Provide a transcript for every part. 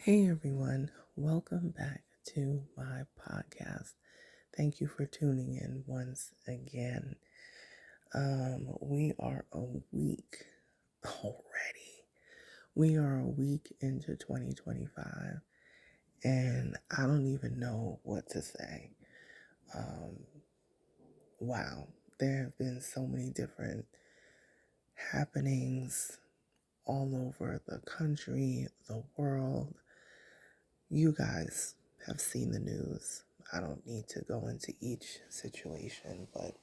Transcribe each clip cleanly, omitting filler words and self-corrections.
Hey everyone, welcome back to my podcast. Thank you for tuning in once again. We are a week already. We are a week into 2025, and I don't even know what to say. Um, wow, there have been so many different happenings all over the country, the world. You guys have seen the news. I don't need to go into each situation, but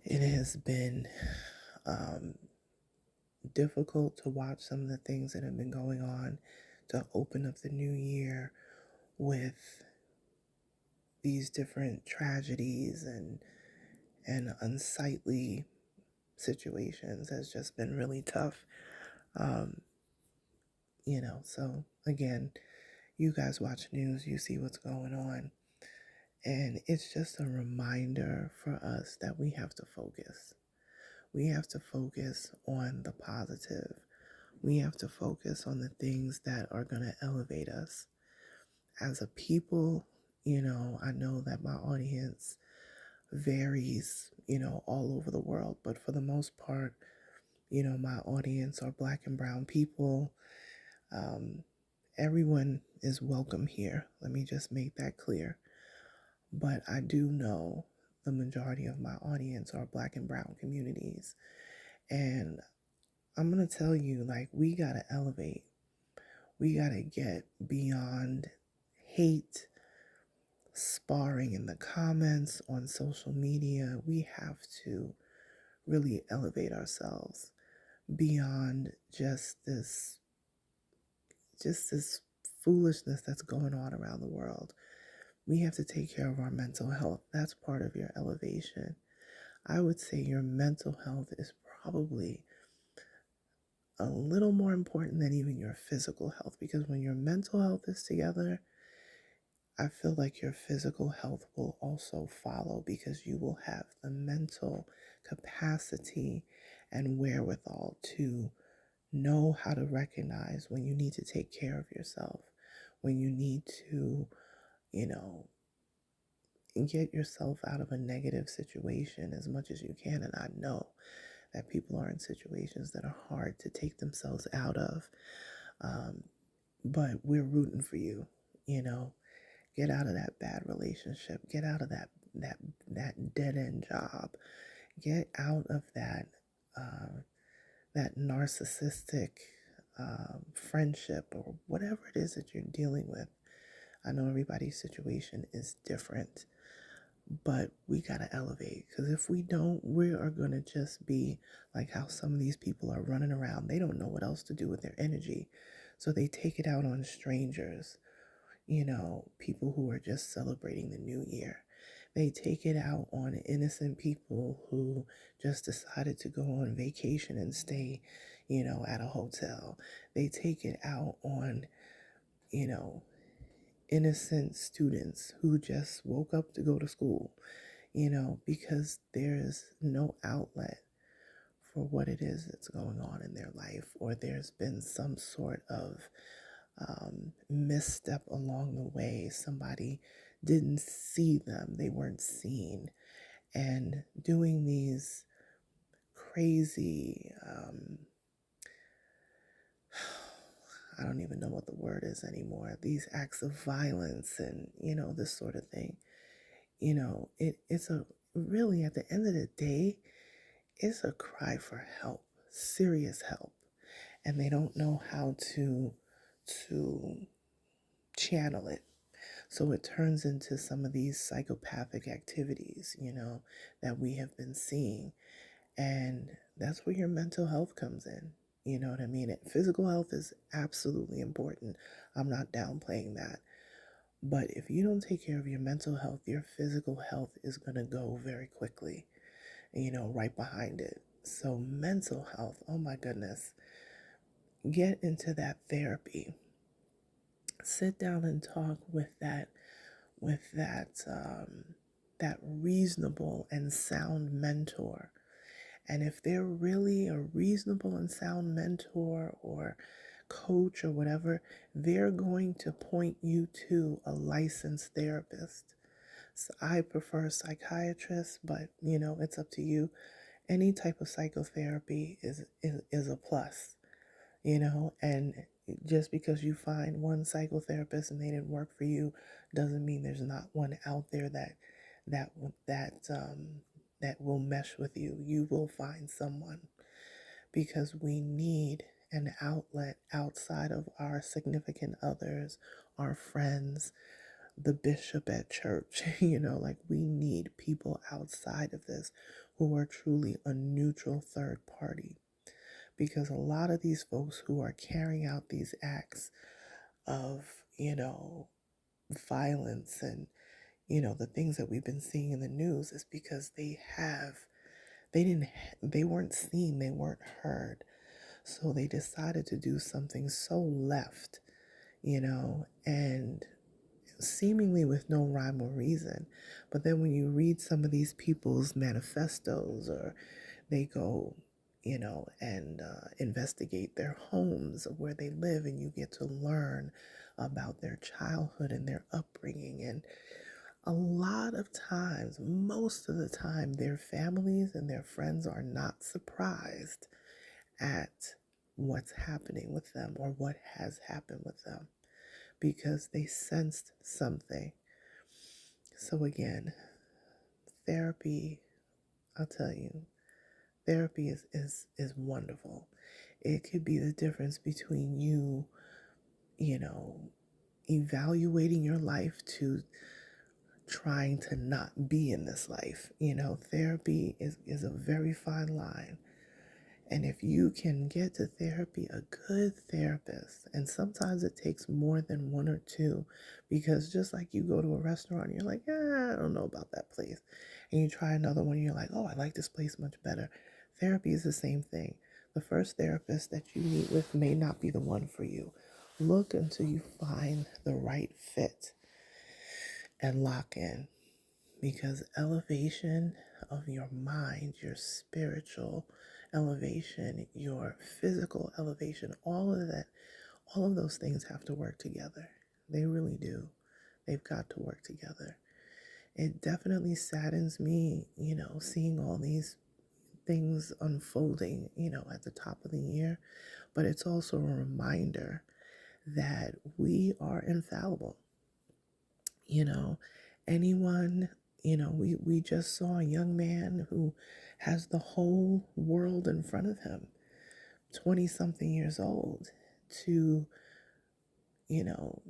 it has been um, difficult to watch some of the things that have been going on to open up the new year with these different tragedies and unsightly situations has just been really tough. Um, so again, you guys watch news, you see what's going on. And it's just a reminder for us that we have to focus. We have to focus on the positive. We have to focus on the things that are going to elevate us. As a people, I know that my audience varies, all over the world, but for the most part, my audience are Black and brown people. Um, Everyone is welcome here. Let me just make that clear. But I do know the majority of my audience are Black and brown communities. And I'm going to tell you, like, we got to elevate. We got to get beyond hate, sparring in the comments on social media. We have to really elevate ourselves beyond just this foolishness that's going on around the world. We have to take care of our mental health. That's part of your elevation. I would say your mental health is probably a little more important than even your physical health, because when your mental health is together, I feel like your physical health will also follow, because you will have the mental capacity and wherewithal to know how to recognize when you need to take care of yourself, when you need to, you know, get yourself out of a negative situation as much as you can. And I know that people are in situations that are hard to take themselves out of. Um, but we're rooting for you, you know. Get out of that bad relationship. Get out of that dead end job. Get out of that narcissistic friendship or whatever it is that you're dealing with. I know everybody's situation is different, but we got to elevate, because if we don't, we are going to just be like how some of these people are running around. They don't know what else to do with their energy. So they take it out on strangers, people who are just celebrating the new year. They take it out on innocent people who just decided to go on vacation and stay, at a hotel. They take it out on, you know, innocent students who just woke up to go to school, because there's no outlet for what it is that's going on in their life, or there's been some sort of misstep along the way. Somebody didn't see them, they weren't seen, and doing these crazy, I don't even know what the word is anymore, these acts of violence and, this sort of thing. It's a really, at the end of the day, it's a cry for help, serious help. And they don't know how to channel it. So it turns into some of these psychopathic activities, that we have been seeing. And that's where your mental health comes in. You know what I mean? Physical health is absolutely important. I'm not downplaying that. But if you don't take care of your mental health, your physical health is going to go very quickly, right behind it. So, mental health, oh my goodness, get into that therapy. Sit down and talk with that reasonable and sound mentor. And if they're really a reasonable and sound mentor or coach or whatever, they're going to point you to a licensed therapist. So I prefer psychiatrists, but it's up to you. Any type of psychotherapy is a plus, and just because you find one psychotherapist and they didn't work for you doesn't mean there's not one out there that that that will mesh with you. You will find someone, because we need an outlet outside of our significant others, our friends, the bishop at church. Like, we need people outside of this who are truly a neutral third party, because a lot of these folks who are carrying out these acts of, violence and, the things that we've been seeing in the news is because they weren't seen, they weren't heard. So they decided to do something so left, and seemingly with no rhyme or reason. But then when you read some of these people's manifestos, or they go, and investigate their homes of where they live, and you get to learn about their childhood and their upbringing. And a lot of times, most of the time, their families and their friends are not surprised at what's happening with them or what has happened with them, because they sensed something. So again, therapy, I'll tell you, therapy is wonderful. It could be the difference between you, evaluating your life to trying to not be in this life. Therapy is a very fine line. And if you can get to therapy, a good therapist, and sometimes it takes more than one or two, because just like you go to a restaurant and you're like, I don't know about that place. And you try another one and you're like, oh, I like this place much better. Therapy is the same thing. The first therapist that you meet with may not be the one for you. Look until you find the right fit and lock in, because elevation of your mind, your spiritual elevation, your physical elevation, all of those things have to work together. They really do. They've got to work together. It definitely saddens me, seeing all these things unfolding, at the top of the year, but it's also a reminder that we are infallible. Anyone, we just saw a young man who has the whole world in front of him, 20 something years old, to, you know,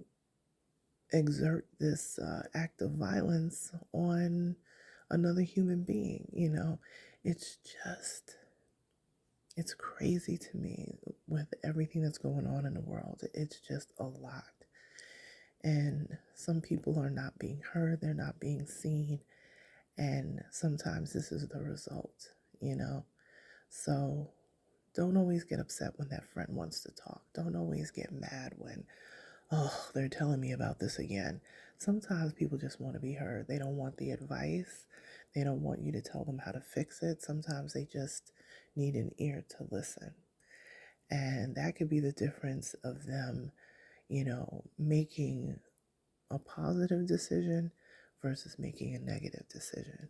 exert this act of violence on another human being. It's just, it's crazy to me with everything that's going on in the world. It's just a lot. And some people are not being heard, they're not being seen. And sometimes this is the result. So don't always get upset when that friend wants to talk. Don't always get mad when, oh, they're telling me about this again. Sometimes people just want to be heard. They don't want the advice. They don't want you to tell them how to fix it. Sometimes they just need an ear to listen. And that could be the difference of them, making a positive decision versus making a negative decision.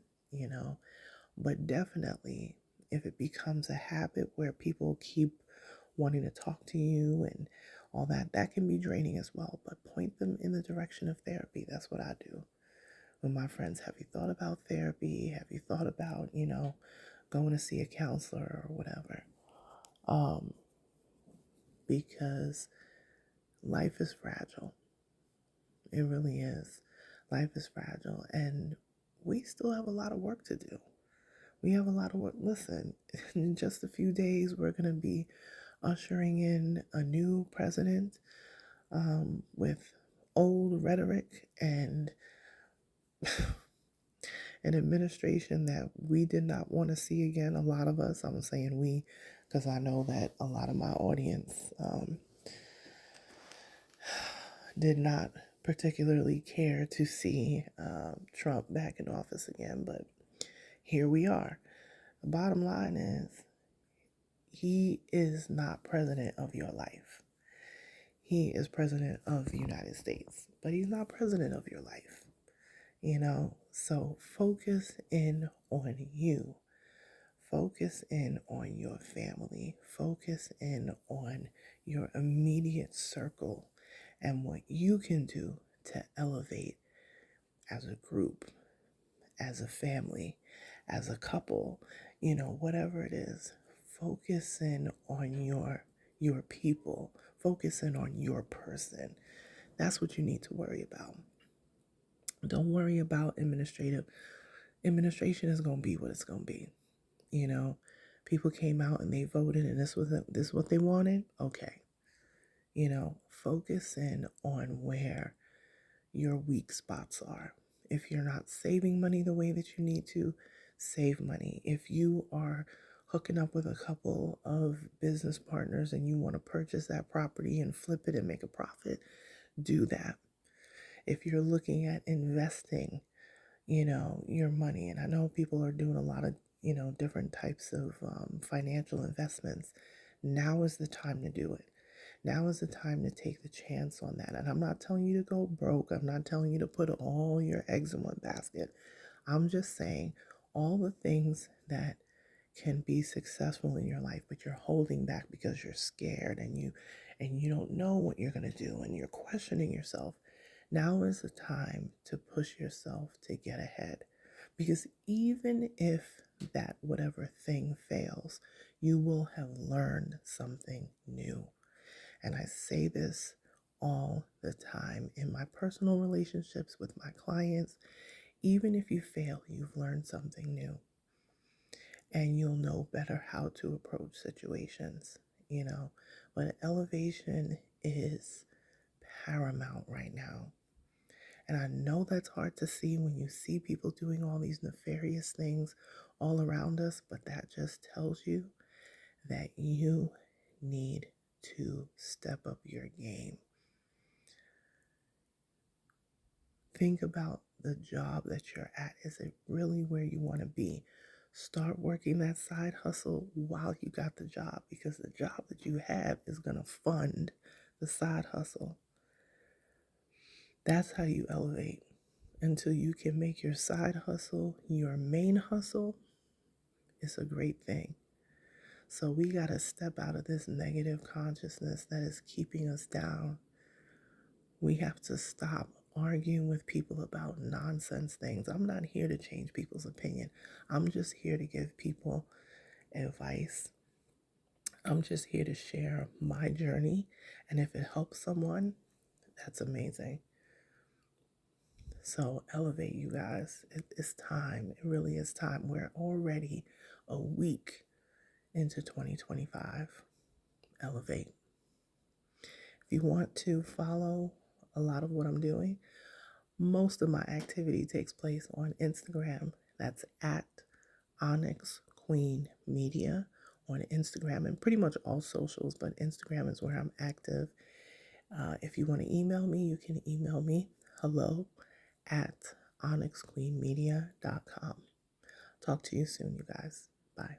But definitely, if it becomes a habit where people keep wanting to talk to you and all that, that can be draining as well. But point them in the direction of therapy. That's what I do. When my friends, have you thought about therapy? Have you thought about, going to see a counselor or whatever? Because life is fragile. It really is. Life is fragile, and we still have a lot of work to do. We have a lot of work. Listen, in just a few days, we're going to be ushering in a new president with old rhetoric and an administration that we did not want to see again. A lot of us, I'm saying we, because I know that a lot of my audience did not particularly care to see Trump back in office again, but here we are. The bottom line is, he is not president of your life. He is president of the United States, but he's not president of your life, you know? So focus in on you. Focus in on your family. Focus in on your immediate circle and what you can do to elevate as a group, as a family, as a couple, you know, whatever it is. Focus in on your people. Focus in on your person. That's what you need to worry about. Don't worry about administrative. Administration is going to be what it's going to be. You know, people came out and they voted and this is what they wanted. Okay. You know, focus in on where your weak spots are. If you're not saving money the way that you need to, save money. If you are hooking up with a couple of business partners and you want to purchase that property and flip it and make a profit, do that. If you're looking at investing, you know, your money, and I know people are doing a lot of, you know, different types of financial investments, now is the time to do it. Now is the time to take the chance on that. And I'm not telling you to go broke. I'm not telling you to put all your eggs in one basket. I'm just saying all the things that can be successful in your life, but you're holding back because you're scared and you don't know what you're going to do and you're questioning yourself. Now is the time to push yourself to get ahead. Because even if that whatever thing fails, you will have learned something new. And I say this all the time in my personal relationships with my clients. Even if you fail, you've learned something new. And you'll know better how to approach situations, you know. But elevation is paramount right now. And I know that's hard to see when you see people doing all these nefarious things all around us, but that just tells you that you need to step up your game. Think about the job that you're at. Is it really where you want to be? Start working that side hustle while you got the job, because the job that you have is going to fund the side hustle. That's how you elevate. Until you can make your side hustle your main hustle, it's a great thing. So we got to step out of this negative consciousness that is keeping us down. We have to stop arguing with people about nonsense things. I'm not here to change people's opinion. I'm just here to give people advice. I'm just here to share my journey. And if it helps someone, that's amazing. So elevate, you guys. It's time. It really is time. We're already a week into 2025. Elevate. If you want to follow a lot of what I'm doing, most of my activity takes place on Instagram. That's at Onyx Queen Media on Instagram and pretty much all socials, but Instagram is where I'm active. If you want to email me, you can email me hello@onyxqueenmedia.com. Talk to you soon, you guys. Bye.